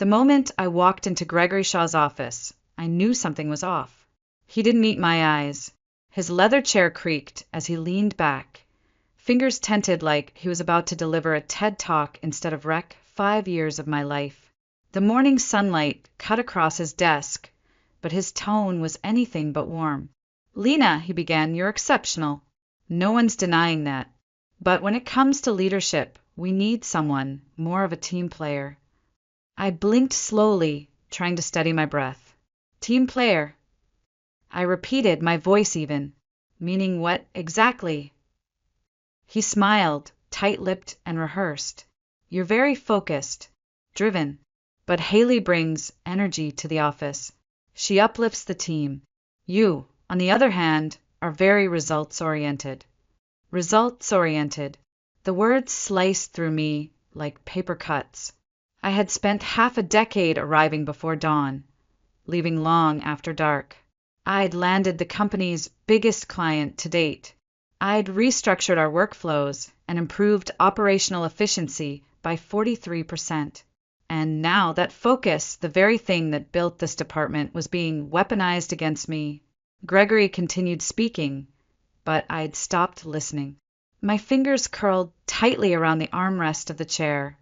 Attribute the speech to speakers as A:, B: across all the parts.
A: The moment I walked into Gregory Shaw's office, I knew something was off. He didn't meet my eyes. His leather chair creaked as he leaned back, fingers tented like he was about to deliver a TED Talk instead of wreck 5 years of my life. The morning sunlight cut across his desk, but his tone was anything but warm. "Lena," he began, "you're exceptional. No one's denying that. But when it comes to leadership, we need someone, more of a team player." I blinked slowly, trying to steady my breath. "Team player?" I repeated, my voice even. "Meaning what exactly?" He smiled, tight-lipped and rehearsed. "You're very focused, driven. But Haley brings energy to the office. She uplifts the team. You, on the other hand, are very results-oriented." Results-oriented. The words sliced through me like paper cuts. I had spent half a decade arriving before dawn, leaving long after dark. I'd landed the company's biggest client to date. I'd restructured our workflows and improved operational efficiency by 43%. And now that focus, the very thing that built this department, was being weaponized against me. Gregory continued speaking, but I'd stopped listening. My fingers curled tightly around the armrest of the chair,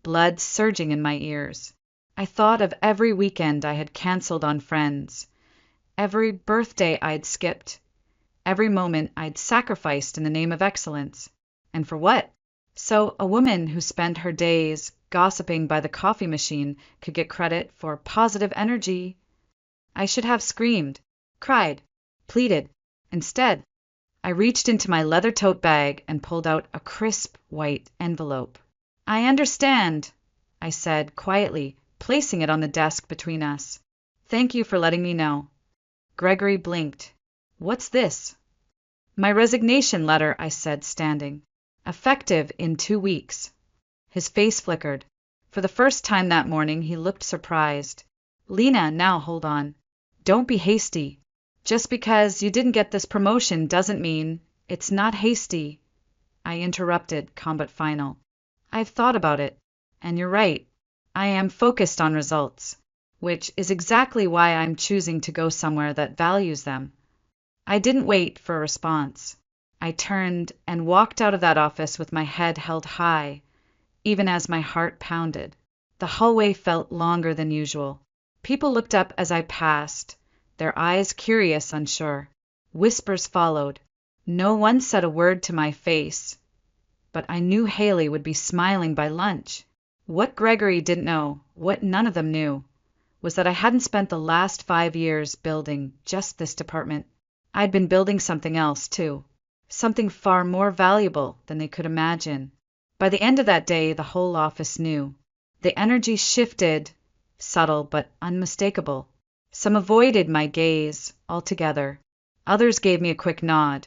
A: blood surging in my ears. I thought of every weekend I had canceled on friends, every birthday I'd skipped, every moment I'd sacrificed in the name of excellence. And for what? So a woman who spent her days gossiping by the coffee machine could get credit for positive energy. I should have screamed, cried, pleaded. Instead, I reached into my leather tote bag and pulled out a crisp white envelope. "I understand," I said quietly, placing it on the desk between us. "Thank you for letting me know." Gregory blinked. "What's this?" "My resignation letter," I said, standing. "Effective in 2 weeks." His face flickered. For the first time that morning, he looked surprised. "Lena, now hold on. Don't be hasty. Just because you didn't get this promotion doesn't mean it's not hasty." I interrupted, calm but final. "I've thought about it, and you're right. I am focused on results, which is exactly why I'm choosing to go somewhere that values them." I didn't wait for a response. I turned and walked out of that office with my head held high, even as my heart pounded. The hallway felt longer than usual. People looked up as I passed, their eyes curious, unsure. Whispers followed. No one said a word to my face, but I knew Haley would be smiling by lunch. What Gregory didn't know, what none of them knew, was that I hadn't spent the last 5 years building just this department. I'd been building something else, too. Something far more valuable than they could imagine. By the end of that day, the whole office knew. The energy shifted, subtle but unmistakable. Some avoided my gaze altogether. Others gave me a quick nod,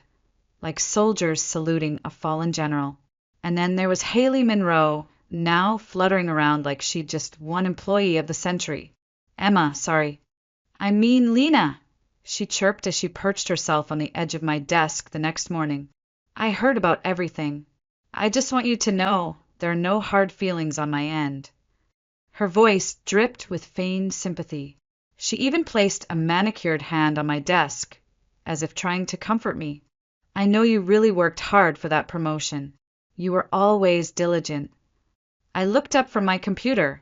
A: like soldiers saluting a fallen general. And then there was Haley Monroe, now fluttering around like she'd just won Employee of the Century. I mean Lena," she chirped as she perched herself on the edge of my desk the next morning. "I heard about everything. I just want you to know there are no hard feelings on my end." Her voice dripped with feigned sympathy. She even placed a manicured hand on my desk, as if trying to comfort me. "I know you really worked hard for that promotion. You were always diligent." I looked up from my computer,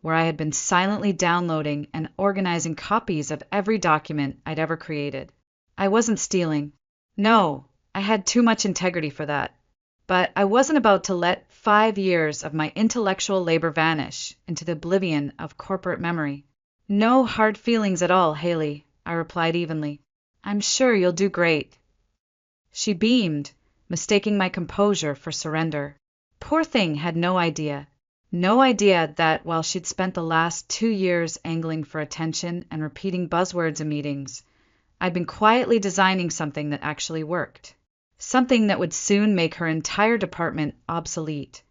A: where I had been silently downloading and organizing copies of every document I'd ever created. I wasn't stealing. No, I had too much integrity for that. But I wasn't about to let 5 years of my intellectual labor vanish into the oblivion of corporate memory. "No hard feelings at all, Haley," I replied evenly. "I'm sure you'll do great." She beamed, mistaking my composure for surrender. Poor thing had no idea that while she'd spent the last 2 years angling for attention and repeating buzzwords in meetings, I'd been quietly designing something that actually worked. Something that would soon make her entire department obsolete.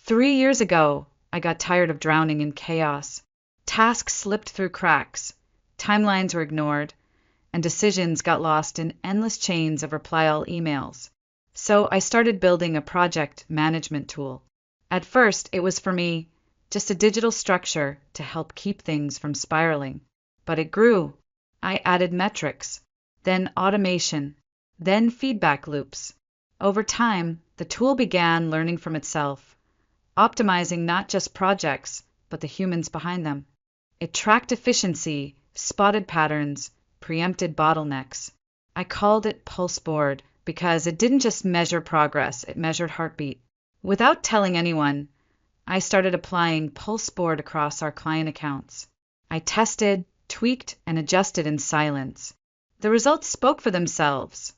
A: 3 years ago, I got tired of drowning in chaos. Tasks slipped through cracks, timelines were ignored, and decisions got lost in endless chains of reply-all emails. So I started building a project management tool. At first, it was for me, just a digital structure to help keep things from spiraling. But it grew. I added metrics, then automation, then feedback loops. Over time, the tool began learning from itself, optimizing not just projects, but the humans behind them. It tracked efficiency, spotted patterns, preempted bottlenecks. I called it Pulse Board because it didn't just measure progress, it measured heartbeat. Without telling anyone, I started applying Pulse Board across our client accounts. I tested, tweaked, and adjusted in silence. The results spoke for themselves.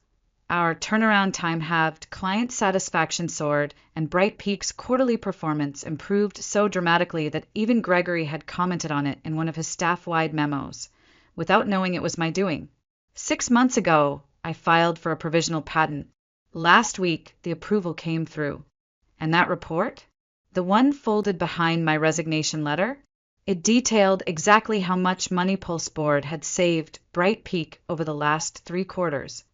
A: Our turnaround time halved, client satisfaction soared, and Bright Peak's quarterly performance improved so dramatically that even Gregory had commented on it in one of his staff-wide memos, without knowing it was my doing. 6 months ago, I filed for a provisional patent. Last week, the approval came through. And that report? The one folded behind my resignation letter? It detailed exactly how much money Pulse Board had saved Bright Peak over the last 3 quarters.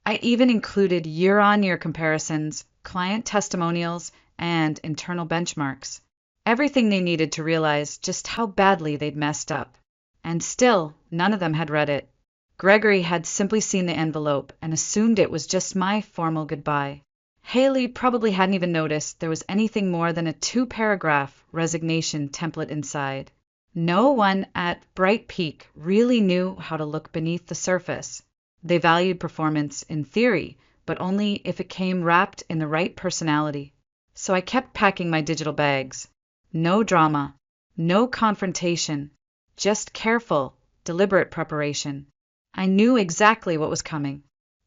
A: I even included year-on-year comparisons, client testimonials, and internal benchmarks. Everything they needed to realize just how badly they'd messed up. And still, none of them had read it. Gregory had simply seen the envelope and assumed it was just my formal goodbye. Haley probably hadn't even noticed there was anything more than a 2-paragraph resignation template inside. No one at Bright Peak really knew how to look beneath the surface. They valued performance in theory, but only if it came wrapped in the right personality. So I kept packing my digital bags. No drama, no confrontation, just careful, deliberate preparation. I knew exactly what was coming.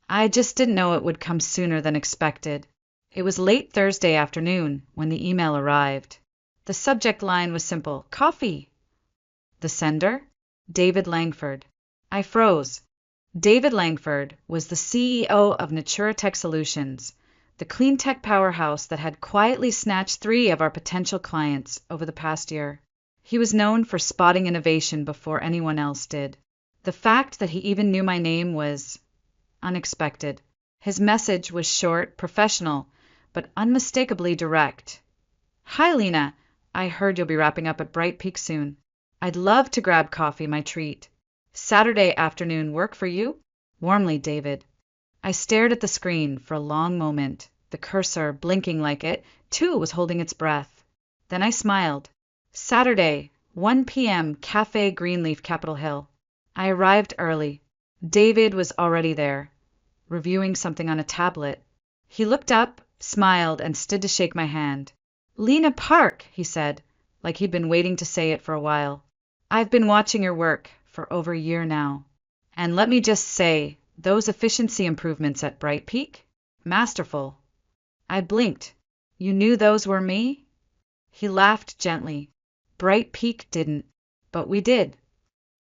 A: I just didn't know it would come sooner than expected. It was late Thursday afternoon when the email arrived. The subject line was simple: coffee. The sender? David Langford. I froze. David Langford was the CEO of Tech Solutions, the clean tech powerhouse that had quietly snatched 3 of our potential clients over the past year. He was known for spotting innovation before anyone else did. The fact that he even knew my name was unexpected. His message was short, professional, but unmistakably direct. Hi, Lena. I heard you'll be wrapping up at Bright Peak soon. I'd love to grab coffee, my treat. Saturday afternoon work for you? Warmly, David. I stared at the screen for a long moment, the cursor blinking like it, too, was holding its breath. Then I smiled. Saturday, 1 p.m., Cafe Greenleaf, Capitol Hill. I arrived early. David was already there, reviewing something on a tablet. He looked up, smiled, and stood to shake my hand. Lena Park, he said, like he'd been waiting to say it for a while. I've been watching your work for over a year now. And let me just say, those efficiency improvements at Bright Peak? Masterful. I blinked. You knew those were me? He laughed gently. Bright Peak didn't, but we did.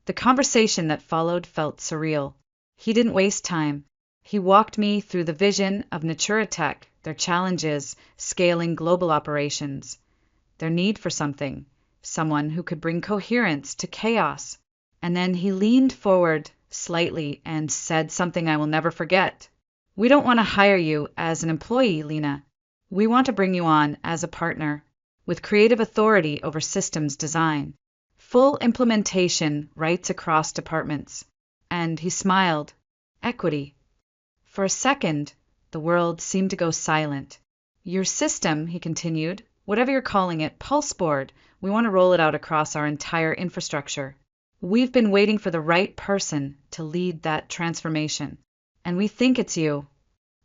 A: The conversation that followed felt surreal. He didn't waste time. He walked me through the vision of Tech, their challenges, scaling global operations, their need for someone who could bring coherence to chaos. And then he leaned forward slightly and said something I will never forget. We don't want to hire you as an employee, Lena. We want to bring you on as a partner, with creative authority over systems design, full implementation rights across departments. And he smiled. Equity. For a second, the world seemed to go silent. Your system, he continued, whatever you're calling it, Pulse Board, we want to roll it out across our entire infrastructure. We've been waiting for the right person to lead that transformation, and we think it's you.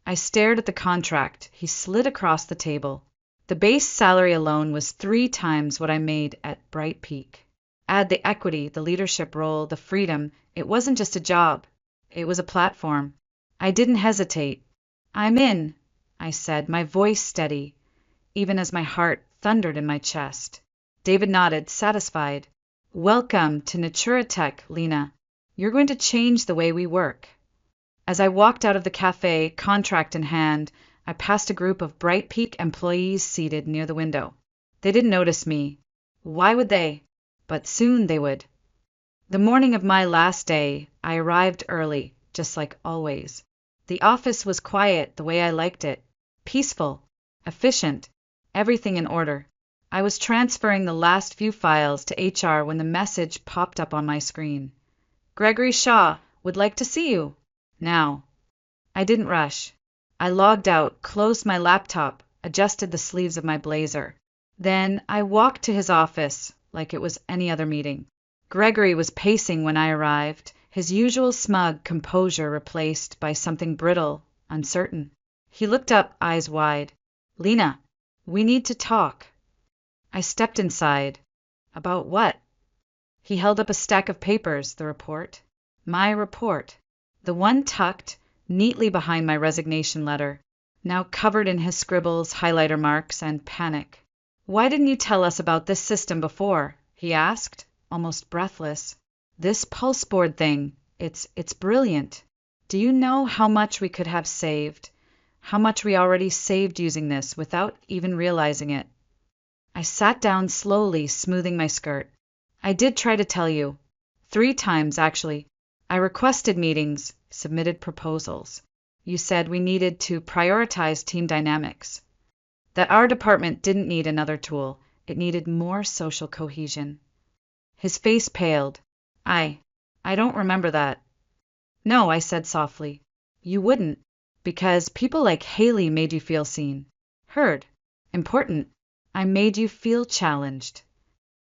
A: I stared at the contract he slid across the table. The base salary alone was 3 times what I made at Bright Peak. Add the equity, the leadership role, the freedom, it wasn't just a job. It was a platform. I didn't hesitate. I'm in, I said, my voice steady, even as my heart thundered in my chest. David nodded, satisfied. Welcome to Tech, Lena. You're going to change the way we work. As I walked out of the cafe, contract in hand, I passed a group of Bright Peak employees seated near the window. They didn't notice me. Why would they? But soon they would. The morning of my last day, I arrived early, just like always. The office was quiet the way I liked it. Peaceful, efficient, everything in order. I was transferring the last few files to HR when the message popped up on my screen. Gregory Shaw would like to see you. Now. I didn't rush. I logged out, closed my laptop, adjusted the sleeves of my blazer. Then I walked to his office like it was any other meeting. Gregory was pacing when I arrived, his usual smug composure replaced by something brittle, uncertain. He looked up, eyes wide. Lena, we need to talk. I stepped inside. About what? He held up a stack of papers, the report. My report. The one tucked neatly behind my resignation letter, now covered in his scribbles, highlighter marks, and panic. Why didn't you tell us about this system before? He asked, almost breathless. This pulse board thing, it's brilliant. Do you know how much we could have saved? How much we already saved using this without even realizing it? I sat down slowly, smoothing my skirt. I did try to tell you. 3 times, actually. I requested meetings, submitted proposals. You said we needed to prioritize team dynamics. That our department didn't need another tool. It needed more social cohesion. His face paled. I don't remember that. No, I said softly. You wouldn't, because people like Haley made you feel seen, heard, important. I made you feel challenged.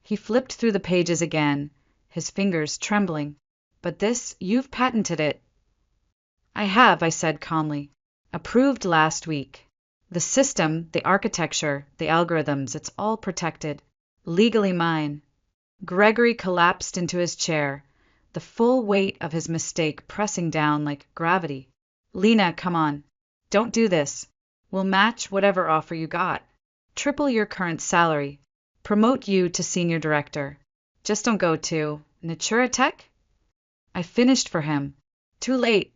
A: He flipped through the pages again, his fingers trembling. But this, you've patented it. I have, I said calmly. Approved last week. The system, the architecture, the algorithms, it's all protected. Legally mine. Gregory collapsed into his chair, the full weight of his mistake pressing down like gravity. Lena, come on. Don't do this. We'll match whatever offer you got. Triple your current salary. Promote you to senior director. Just don't go to Natura Tech? I finished for him. Too late.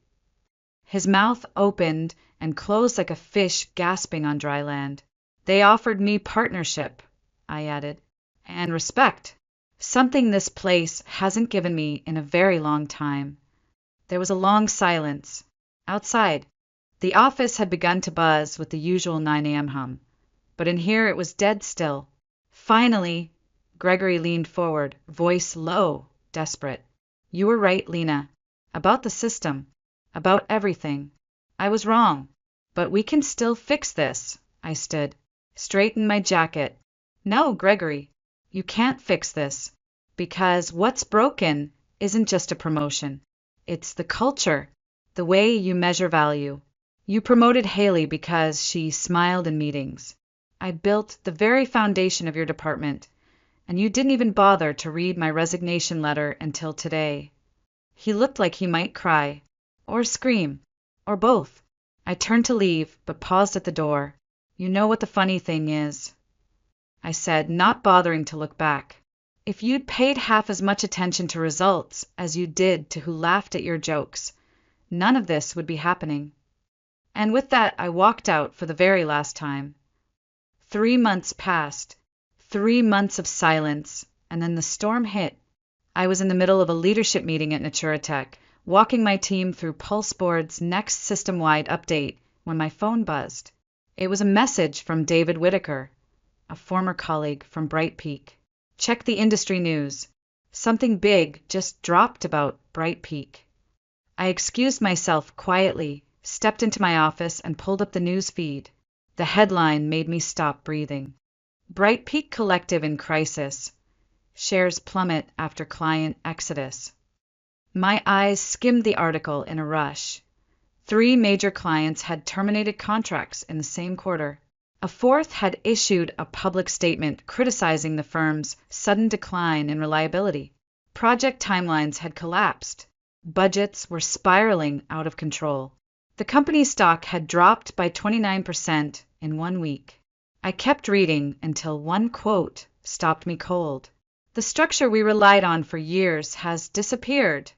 A: His mouth opened and closed like a fish gasping on dry land. They offered me partnership, I added, and respect. Something this place hasn't given me in a very long time. There was a long silence. Outside, the office had begun to buzz with the usual 9 a.m. hum, but in here it was dead still. Finally, Gregory leaned forward, voice low, desperate. You were right, Lena. About the system. About everything. I was wrong. But we can still fix this. I stood. Straightened my jacket. No, Gregory. You can't fix this. Because what's broken isn't just a promotion. It's the culture. The way you measure value. You promoted Haley because she smiled in meetings. I built the very foundation of your department. And you didn't even bother to read my resignation letter until today. He looked like he might cry, or scream, or both. I turned to leave, but paused at the door. You know what the funny thing is, I said, not bothering to look back. If you'd paid half as much attention to results as you did to who laughed at your jokes, none of this would be happening. And with that, I walked out for the very last time. 3 months passed. 3 months of silence, and then the storm hit. I was in the middle of a leadership meeting at Natura Tech, walking my team through PulseBoard's next system-wide update, when my phone buzzed. It was a message from David Whitaker, a former colleague from Bright Peak. Check the industry news. Something big just dropped about Bright Peak. I excused myself quietly, stepped into my office, and pulled up the news feed. The headline made me stop breathing. Bright Peak Collective in crisis. Shares plummet after client exodus. My eyes skimmed the article in a rush. 3 major clients had terminated contracts in the same quarter. A 4th had issued a public statement criticizing the firm's sudden decline in reliability. Project timelines had collapsed. Budgets were spiraling out of control. The company's stock had dropped by 29% in 1 week. I kept reading until one quote stopped me cold. The structure we relied on for years has disappeared,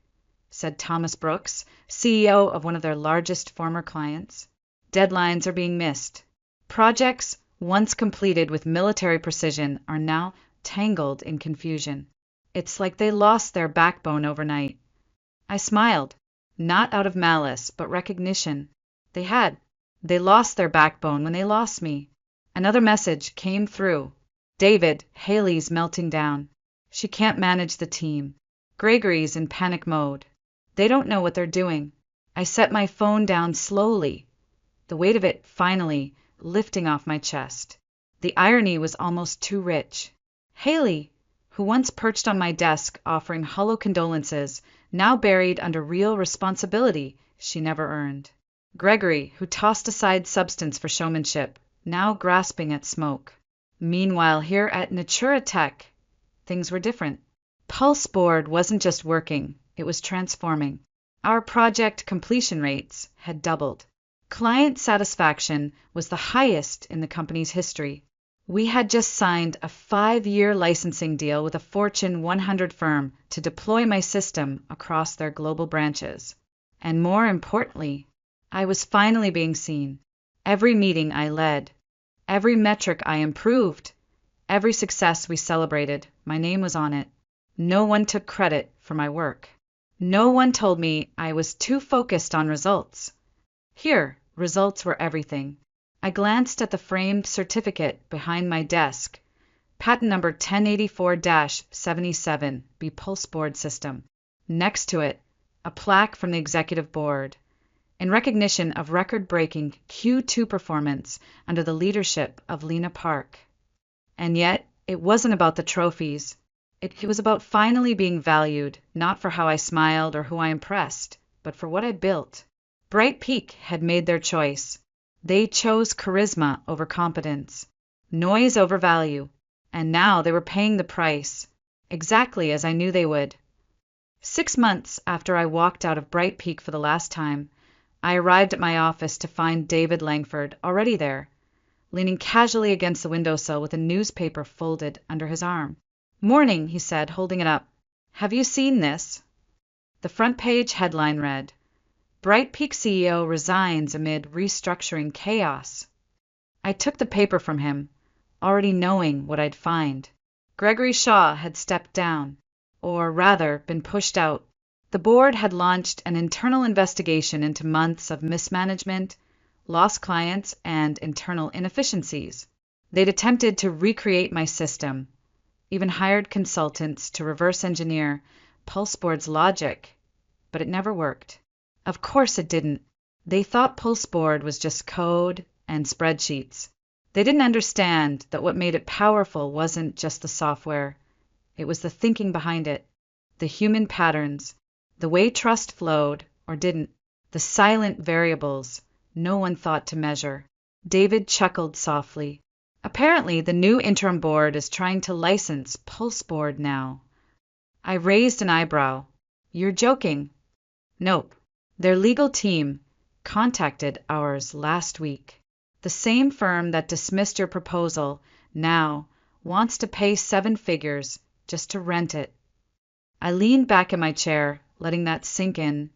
A: said Thomas Brooks, CEO of one of their largest former clients. Deadlines are being missed. Projects, once completed with military precision, are now tangled in confusion. It's like they lost their backbone overnight. I smiled, not out of malice, but recognition. They had. They lost their backbone when they lost me. Another message came through. David, Haley's melting down. She can't manage the team. Gregory's in panic mode. They don't know what they're doing. I set my phone down slowly, the weight of it finally lifting off my chest. The irony was almost too rich. Haley, who once perched on my desk offering hollow condolences, now buried under real responsibility she never earned. Gregory, who tossed aside substance for showmanship, now grasping at smoke. Meanwhile, here at Natura Tech, things were different. PulseBoard wasn't just working, it was transforming. Our project completion rates had doubled. Client satisfaction was the highest in the company's history. We had just signed a 5-year licensing deal with a Fortune 100 firm to deploy my system across their global branches. And more importantly, I was finally being seen. Every meeting I led, every metric I improved, every success we celebrated, my name was on it. No one took credit for my work. No one told me I was too focused on results. Here, results were everything. I glanced at the framed certificate behind my desk. Patent number 1084-77, B PulseBoard system. Next to it, a plaque from the executive board, in recognition of record-breaking Q2 performance under the leadership of Lena Park. And yet, it wasn't about the trophies. It was about finally being valued, not for how I smiled or who I impressed, but for what I built. Bright Peak had made their choice. They chose charisma over competence, noise over value, and now they were paying the price, exactly as I knew they would. 6 months after I walked out of Bright Peak for the last time, I arrived at my office to find David Langford already there, leaning casually against the windowsill with a newspaper folded under his arm. "Morning," he said, holding it up. "Have you seen this?" The front page headline read, "Bright Peak CEO resigns amid restructuring chaos." I took the paper from him, already knowing what I'd find. Gregory Shaw had stepped down, or rather been pushed out. The board had launched an internal investigation into months of mismanagement, lost clients, and internal inefficiencies. They'd attempted to recreate my system, even hired consultants to reverse engineer PulseBoard's logic, but it never worked. Of course it didn't. They thought PulseBoard was just code and spreadsheets. They didn't understand that what made it powerful wasn't just the software. It was the thinking behind it, the human patterns, the way trust flowed or didn't, the silent variables no one thought to measure. David chuckled softly. "Apparently, the new interim board is trying to license PulseBoard now." I raised an eyebrow. "You're joking." "Nope. Their legal team contacted ours last week. The same firm that dismissed your proposal now wants to pay 7 figures just to rent it." I leaned back in my chair, letting that sink in.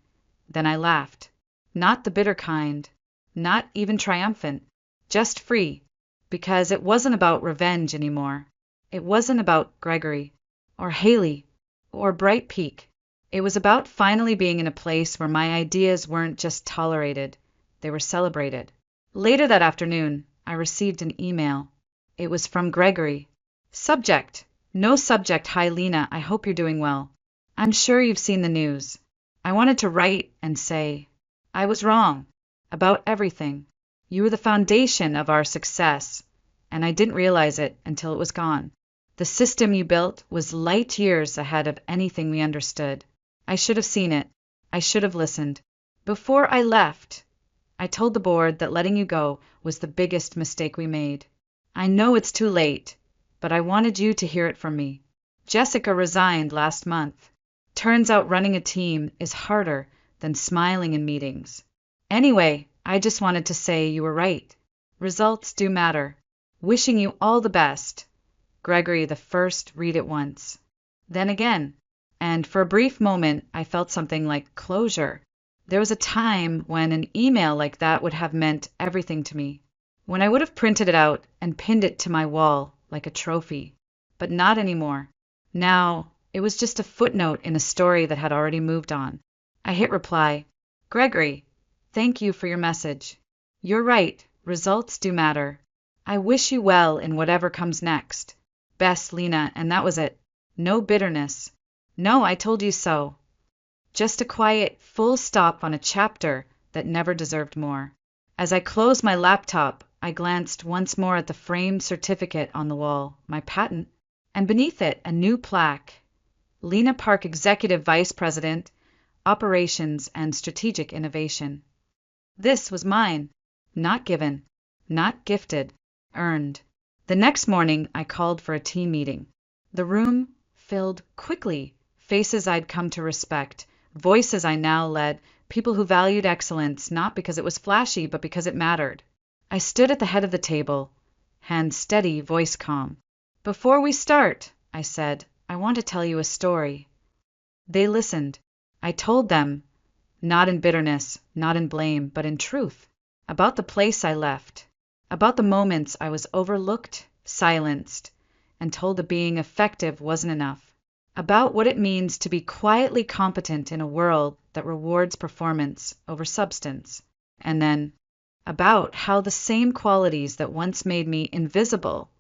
A: Then I laughed. Not the bitter kind, not even triumphant, just free, because it wasn't about revenge anymore. It wasn't about Gregory, or Haley, or Bright Peak. It was about finally being in a place where my ideas weren't just tolerated, they were celebrated. Later that afternoon, I received an email. It was from Gregory. Subject: "No subject. Hi Lena, I hope you're doing well. I'm sure you've seen the news. I wanted to write and say, I was wrong about everything. You were the foundation of our success, and I didn't realize it until it was gone. The system you built was light years ahead of anything we understood. I should have seen it. I should have listened. Before I left, I told the board that letting you go was the biggest mistake we made. I know it's too late, but I wanted you to hear it from me. Jessica resigned last month. Turns out running a team is harder than smiling in meetings. Anyway, I just wanted to say you were right. Results do matter. Wishing you all the best. Gregory the First, read it once. Then again. And for a brief moment, I felt something like closure. There was a time when an email like that would have meant everything to me, when I would have printed it out and pinned it to my wall like a trophy. But not anymore. Now, it was just a footnote in a story that had already moved on. I hit reply. Gregory, thank you for your message. You're right, results do matter. I wish you well in whatever comes next. Best, Lena, and that was it. No bitterness. No, I told you so. Just a quiet, full stop on a chapter that never deserved more. As I closed my laptop, I glanced once more at the framed certificate on the wall, my patent, and beneath it a new plaque. Lena Park Executive Vice President, Operations and Strategic Innovation. This was mine. Not given, not gifted, earned. The next morning, I called for a team meeting. The room filled quickly, faces I'd come to respect, voices I now led, people who valued excellence not because it was flashy, but because it mattered. I stood at the head of the table, hand steady, voice calm. Before we start, I said, I want to tell you a story. They listened. I told them, not in bitterness, not in blame, but in truth, about the place I left, about the moments I was overlooked, silenced, and told that being effective wasn't enough, about what it means to be quietly competent in a world that rewards performance over substance, and then about how the same qualities that once made me invisible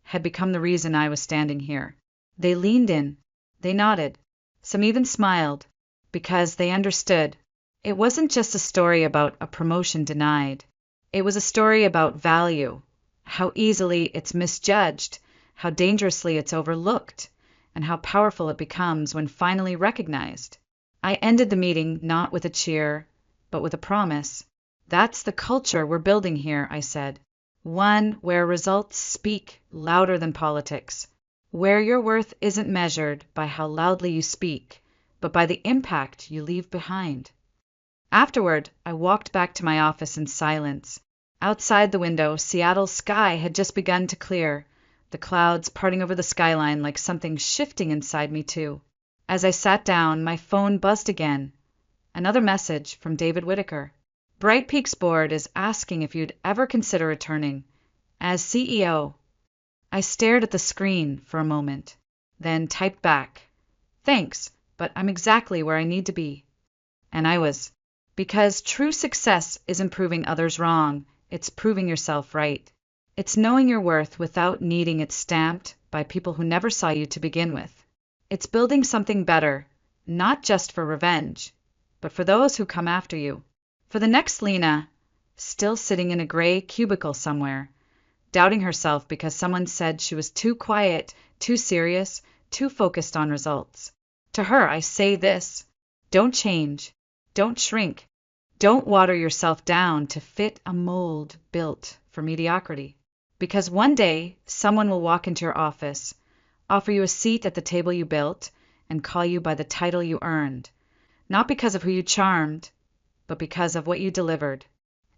A: had become the reason I was standing here. They leaned in, they nodded, some even smiled, because they understood. It wasn't just a story about a promotion denied. It was a story about value, how easily it's misjudged, how dangerously it's overlooked, and how powerful it becomes when finally recognized. I ended the meeting not with a cheer, but with a promise. That's the culture we're building here, I said. One where results speak louder than politics, where your worth isn't measured by how loudly you speak, but by the impact you leave behind. Afterward, I walked back to my office in silence. Outside the window, Seattle's sky had just begun to clear, the clouds parting over the skyline like something shifting inside me too. As I sat down, my phone buzzed again. Another message from David Whitaker. Bright Peak's board is asking if you'd ever consider returning as CEO. I stared at the screen for a moment, then typed back, Thanks, but I'm exactly where I need to be. And I was. Because true success isn't proving others wrong, it's proving yourself right. It's knowing your worth without needing it stamped by people who never saw you to begin with. It's building something better, not just for revenge, but for those who come after you. For the next Lena, still sitting in a gray cubicle somewhere, doubting herself because someone said she was too quiet, too serious, too focused on results. To her, I say this, don't change. Don't shrink. Don't water yourself down to fit a mold built for mediocrity. Because one day, someone will walk into your office, offer you a seat at the table you built, and call you by the title you earned, not because of who you charmed, but because of what you delivered.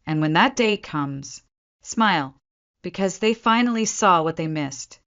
A: And when that day comes, smile, because they finally saw what they missed.